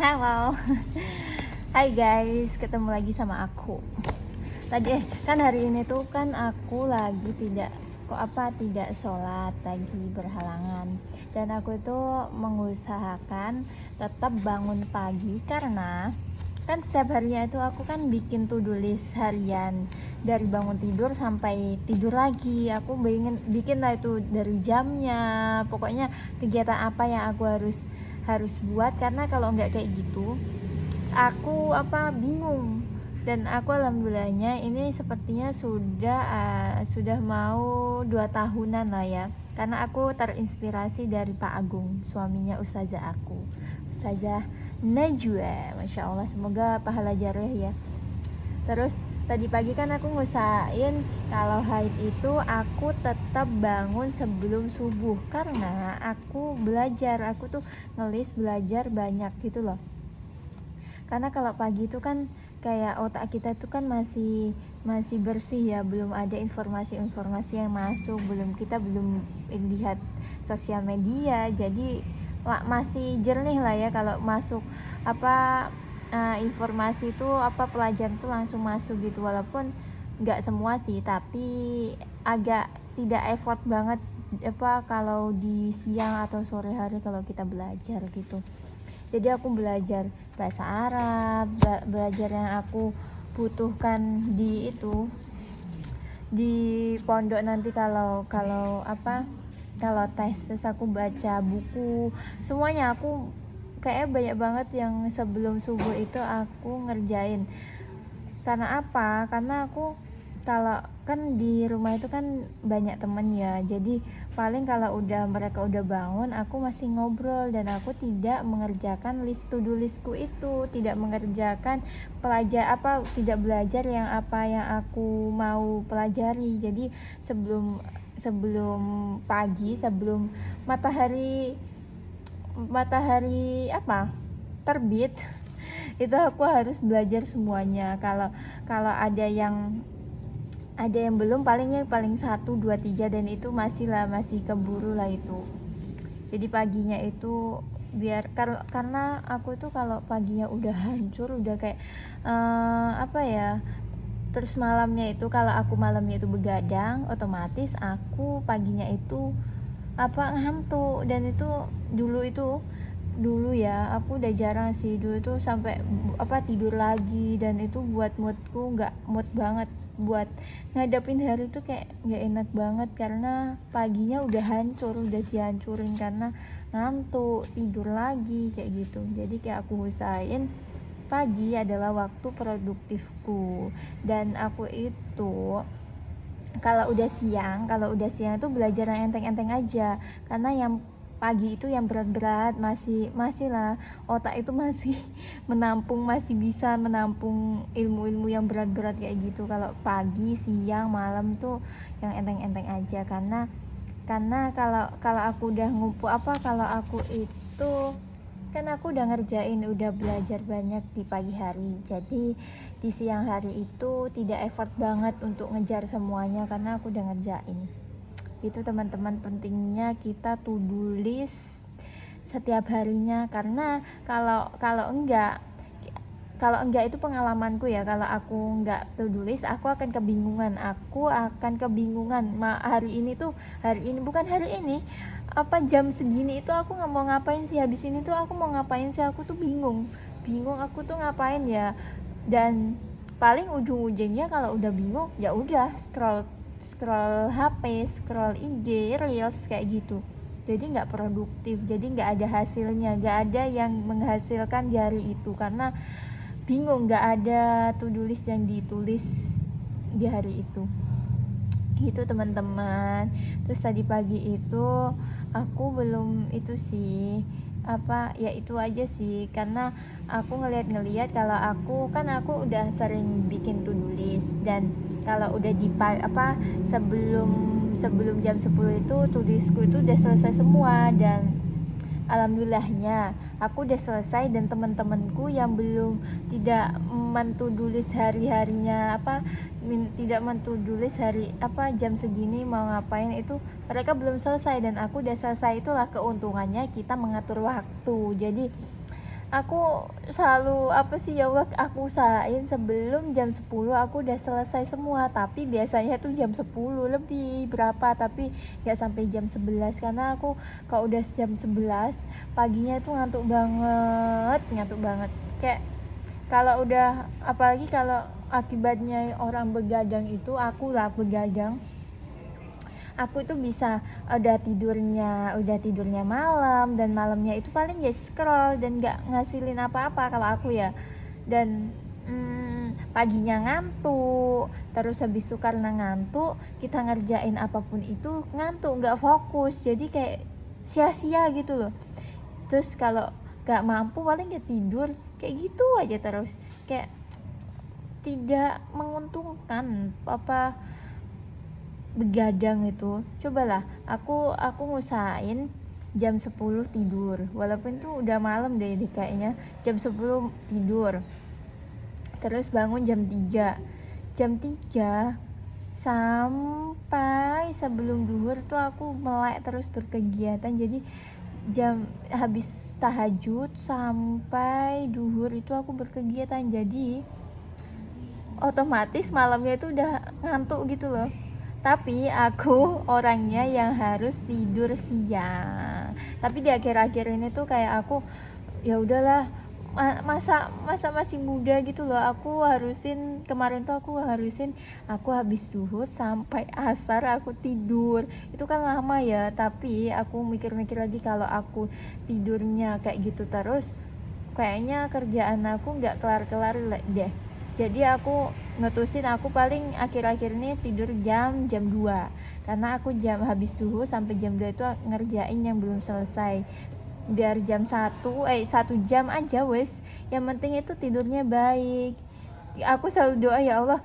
Halo. Hai guys, ketemu lagi sama aku. Tadi kan hari ini tuh kan aku lagi tidak sholat, lagi berhalangan. Dan aku itu mengusahakan tetap bangun pagi karena kan setiap harinya itu aku kan bikin to-do list harian dari bangun tidur sampai tidur lagi. Aku bikin lah itu dari jamnya, pokoknya kegiatan apa yang aku harus buat, karena kalau nggak kayak gitu aku bingung. Dan aku alhamdulillahnya ini sepertinya sudah mau 2 tahunan lah ya, karena aku terinspirasi dari Pak Agung, suaminya ustazah aku, Ustazah Najwa, Masya Allah, semoga pahala jariah ya. Terus tadi pagi kan aku ngusahain kalau haid itu aku tetap bangun sebelum subuh, karena aku tuh ngelis belajar banyak gitu loh. Karena kalau pagi itu kan kayak otak kita tuh kan masih bersih ya, belum ada informasi-informasi yang masuk, kita belum lihat sosial media, jadi masih jernih lah ya kalau masuk informasi itu pelajaran tuh langsung masuk gitu, walaupun nggak semua sih, tapi agak tidak effort banget kalau di siang atau sore hari kalau kita belajar gitu. Jadi aku belajar bahasa Arab, belajar yang aku butuhkan di pondok nanti kalau tes. Terus aku baca buku, semuanya aku kayak banyak banget yang sebelum subuh itu aku ngerjain. Karena karena aku kalau kan di rumah itu kan banyak temen ya, jadi paling kalau mereka udah bangun aku masih ngobrol, dan aku tidak mengerjakan to do listku itu, tidak mengerjakan tidak belajar yang aku mau pelajari. Jadi sebelum pagi, sebelum matahari terbit itu aku harus belajar semuanya. Kalau ada yang belum, paling 1, 2, 3, dan itu masih keburu lah itu. Jadi paginya itu karena aku tuh kalau paginya udah hancur, udah kayak terus malamnya itu, kalau aku malamnya itu begadang, otomatis aku paginya itu ngantuk. Dan itu dulu ya, aku udah jarang sih, dulu tuh sampai tidur lagi, dan itu buat moodku nggak mood banget, buat ngadepin hari itu kayak nggak enak banget, karena paginya udah hancur, udah dihancurin karena ngantuk, tidur lagi kayak gitu. Jadi kayak aku usahain pagi adalah waktu produktifku, dan aku itu kalau udah siang itu belajar yang enteng-enteng aja, karena yang pagi itu yang berat-berat masih lah, otak itu masih masih bisa menampung ilmu-ilmu yang berat-berat kayak gitu. Kalau pagi, siang, malam tuh yang enteng-enteng aja, karena kalau aku udah kalau aku itu kan aku udah udah belajar banyak di pagi hari, jadi di siang hari itu tidak effort banget untuk ngejar semuanya, karena aku udah ngerjain. Itu teman-teman, pentingnya kita to-do list setiap harinya, karena kalau enggak itu pengalamanku ya, kalau aku enggak to-do list aku akan kebingungan. Hari ini bukan hari ini, jam segini itu aku nggak mau ngapain sih, habis ini tuh aku mau ngapain sih, aku tuh bingung aku tuh ngapain ya. Dan paling ujung-ujungnya kalau udah bingung ya udah scroll HP, scroll IG, Reels kayak gitu. Jadi nggak produktif, jadi nggak ada hasilnya, nggak ada yang menghasilkan di hari itu, karena bingung, nggak ada to-do list yang ditulis di hari itu. Gitu teman-teman. Terus tadi pagi itu aku belum itu sih, ya itu aja sih, karena aku ngeliat kalau aku udah sering bikin to-do list, dan kalau udah sebelum jam 10 itu to-do listku itu udah selesai semua. Dan alhamdulillahnya aku udah selesai, dan teman-temanku yang belum tidak men-to-do list hari-harinya tidak men-to-do list jam segini mau ngapain, itu mereka belum selesai, dan aku udah selesai. Itulah keuntungannya kita mengatur waktu. Jadi aku selalu apa sih, ya Allah, aku usahain sebelum jam 10 aku udah selesai semua, tapi biasanya tuh jam 10 lebih berapa, tapi gak sampai jam 11 karena aku kalau udah jam 11 paginya tuh ngantuk banget kayak kalau udah, apalagi kalau akibatnya orang begadang itu, aku lah begadang, aku itu bisa udah tidurnya malam, dan malamnya itu paling ya scroll dan nggak ngasilin apa-apa kalau aku ya. Dan paginya ngantuk, terus habis itu karena ngantuk kita ngerjain apapun itu ngantuk, nggak fokus, jadi kayak sia-sia gitu loh. Terus kalau nggak mampu paling ya tidur, kayak gitu aja terus, kayak tidak menguntungkan apa begadang itu. Cobalah, aku ngusahain jam 10 tidur, walaupun tuh udah malam deh kayaknya. Jam 10 tidur, terus bangun jam 3 sampai sebelum duhur tuh aku melek terus berkegiatan. Jadi jam habis tahajud sampai duhur itu aku berkegiatan, jadi otomatis malamnya itu udah ngantuk gitu loh. Tapi aku orangnya yang harus tidur siang. Tapi di akhir-akhir ini tuh kayak aku, ya udahlah, masa masih muda gitu loh. Kemarin tuh aku habis duhur sampai asar aku tidur. Itu kan lama ya, tapi aku mikir-mikir lagi, kalau aku tidurnya kayak gitu terus kayaknya kerjaan aku nggak kelar-kelar deh. Jadi aku ngetusin, aku paling akhir-akhir ini tidur jam 2, karena aku habis duhur sampai jam 2 itu ngerjain yang belum selesai, biar jam 1 jam aja wes, yang penting itu tidurnya baik. Aku selalu doa, ya Allah,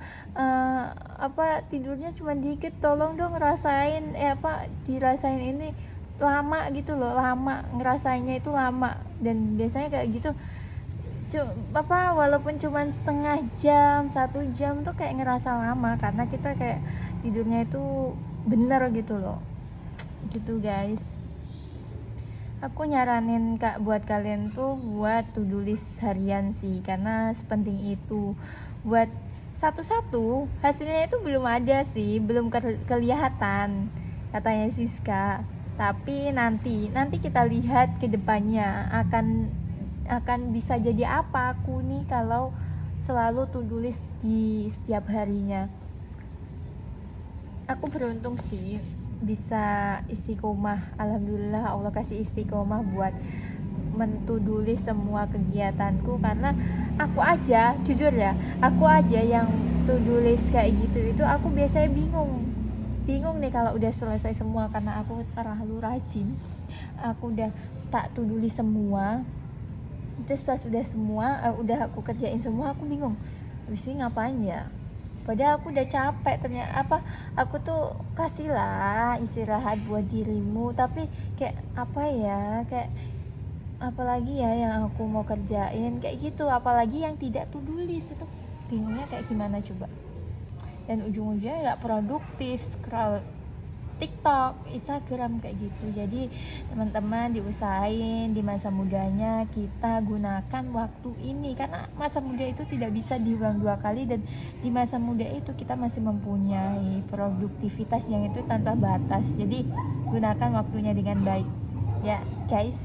tidurnya cuma dikit, tolong dong dirasain ini lama gitu loh, lama ngerasainnya itu lama. Dan biasanya kayak gitu, walaupun cuma setengah jam, 1 jam tuh kayak ngerasa lama, karena kita kayak tidurnya itu bener gitu loh. Gitu guys, aku nyaranin buat kalian tuh buat to-do list harian sih, karena sepenting itu. Buat satu-satu hasilnya itu belum ada sih, belum kelihatan katanya Siska, tapi nanti kita lihat ke depannya akan bisa jadi apa aku nih kalau selalu to-do list di setiap harinya. Aku beruntung sih bisa istiqomah, alhamdulillah Allah kasih istiqomah buat men-to-do list semua kegiatanku. Karena aku aja, jujur ya, aku aja yang to-do list kayak gitu itu aku biasanya bingung nih kalau udah selesai semua, karena aku terlalu rajin. Aku udah tak to-do list semua, terus pas udah aku kerjain semua, aku bingung habis ini ngapain ya, padahal aku udah capek. Ternyata aku tuh kasihlah istirahat buat dirimu, tapi kayak kayak apalagi ya yang aku mau kerjain kayak gitu, apalagi yang tidak to-do list itu, bingungnya kayak gimana coba. Dan ujung-ujungnya nggak produktif, scroll TikTok, Instagram kayak gitu. Jadi teman-teman diusahain di masa mudanya kita gunakan waktu ini, karena masa muda itu tidak bisa diulang 2 kali, dan di masa muda itu kita masih mempunyai produktivitas yang itu tanpa batas. Jadi gunakan waktunya dengan baik ya guys.